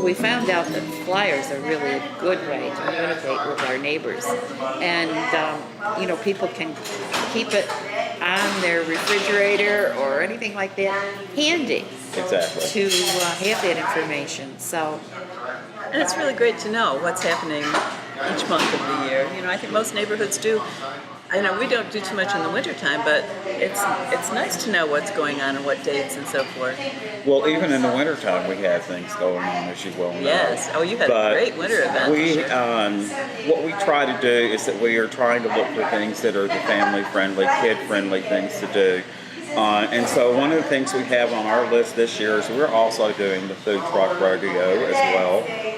Well, we found out that flyers are really a good way to communicate with our neighbors. And, people can keep it on their refrigerator or anything like that handy Exactly. to have that information. So, And it's really great to know what's happening each month of the year. I think most neighborhoods do. I know we don't do too much in the wintertime, but it's nice to know what's going on and what dates and so forth. Well, even in the wintertime, we have things going on, as you well know. Yes. Oh, you had a great winter event. What we try to do is that we are trying to look for things that are the family-friendly, kid-friendly things to do. And so one of the things we have on our list this year is we're also doing the food truck rodeo as well.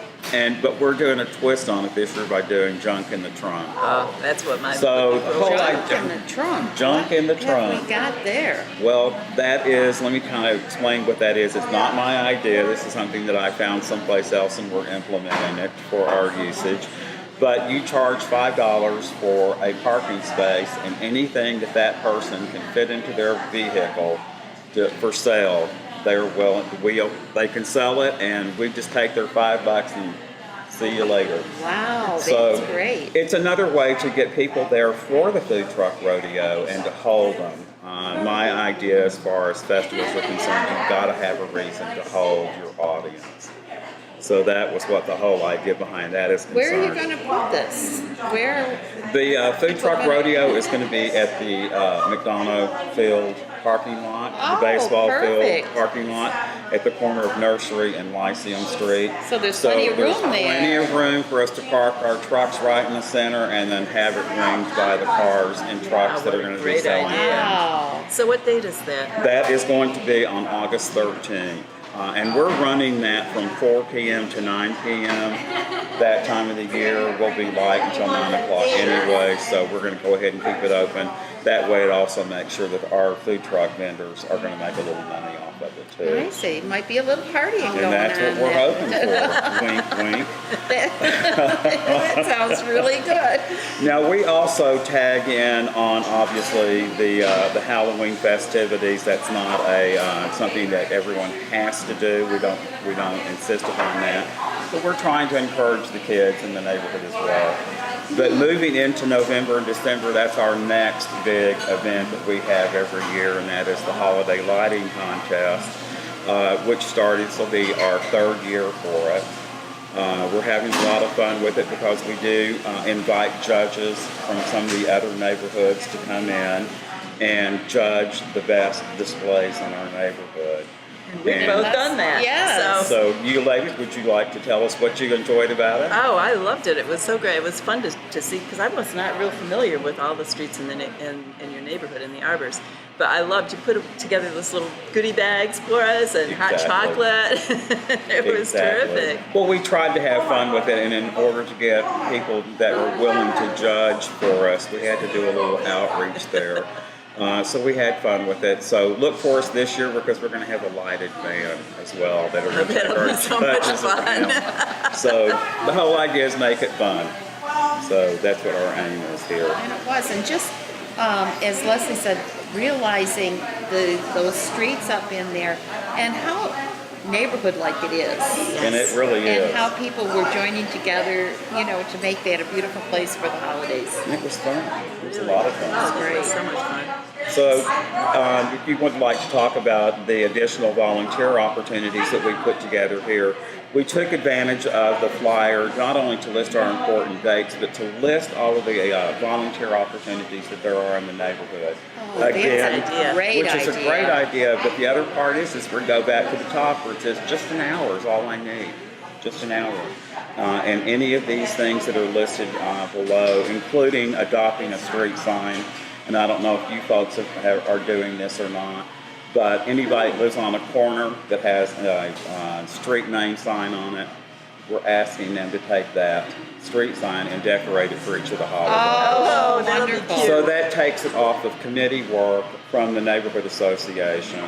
But we're doing a twist on it this year by doing junk in the trunk. Oh, that's what my So the whole junk in the trunk. Junk in the What trunk. have we got there? Well, that is, let me kind of explain what that is. It's not my idea. This is something that I found someplace else and we're implementing it for our usage. But you charge $5 for a parking space, and anything that person can fit into their vehicle for sale, they can sell it, and we just take their $5 and see you later. Wow, So that's great. it's another way to get people there for the food truck rodeo and to hold them. My idea as far as festivals are concerned, you've got to have a reason to hold your audience. So that was what the whole idea behind that is concerned. Where are you going to put this? Where? The food truck rodeo is going to be at the McDonough Field parking lot, the baseball perfect. field parking lot at the corner of Nursery and Lyceum Street. So there's plenty of room there. Plenty of room for us to park our trucks right in the center and then have it ringed by the cars and trucks that are going to be selling. Wow. So what date is that? That is going to be on August 13th. And we're running that from 4 p.m. to 9 p.m. That time of the year will be light until 9 o'clock anyway, so we're going to go ahead and keep it open. That way it also makes sure that our food truck vendors are going to make a little money off of it too. I see. Might be a little partying going on. And that's what we're hoping for. Wink, wink. That sounds really good. Now we also tag in on obviously the Halloween festivities. That's not something that everyone has to do. We don't insist upon that. But we're trying to encourage the kids in the neighborhood as well. But moving into November and December, that's our next big event that we have every year, and that is the Holiday Lighting Contest, which started, this will be our third year for it. We're having a lot of fun with it because we do invite judges from some of the other neighborhoods to come in and judge the best displays in our neighborhood. We've both done that. Yes. So you ladies, would you like to tell us what you enjoyed about it? Oh, I loved it. It was so great. It was fun to see, because I was not real familiar with all the streets in your neighborhood, in the Arbors. But I loved, you put together this little goodie bags for us and hot chocolate. It was terrific. Well, we tried to have fun with it, and in order to get people that were willing to judge for us, we had to do a little outreach there. So we had fun with it. So look for us this year because we're going to have a lighted band as well that are going to take our so much judges fun. around. So the whole idea is make it fun. So that's what our aim is here. And it was, and just as Leslie said, realizing those streets up in there and how neighborhood-like it is. And it really is. And how people were joining together, to make that a beautiful place for the holidays. And it was fun. It was a lot of fun. It was so much fun. So if you would like to talk about the additional volunteer opportunities that we put together here, we took advantage of the flyer not only to list our important dates, but to list all of the volunteer opportunities that there are in the neighborhood. Oh, Again, that's a great which is a great idea, but the other part is we go back to the top where it says just an hour is all I need, just an hour. And any of these things that are listed below, including adopting a street sign, and I don't know if you folks are doing this or not, but anybody that lives on a corner that has a street name sign on it, we're asking them to take that street sign and decorate it for each of the holidays. Oh, that'll be wonderful. cute. So that takes it off of committee work from the neighborhood association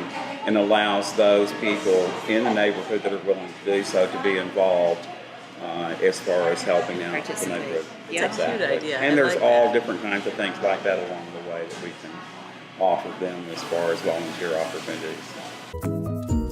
and allows those people in the neighborhood that are willing to do so to be involved as far as helping out the neighborhood. Yeah. It's a cute idea. And I there's like all that. different kinds of things like that along the way that we can offer them as far as volunteer opportunities.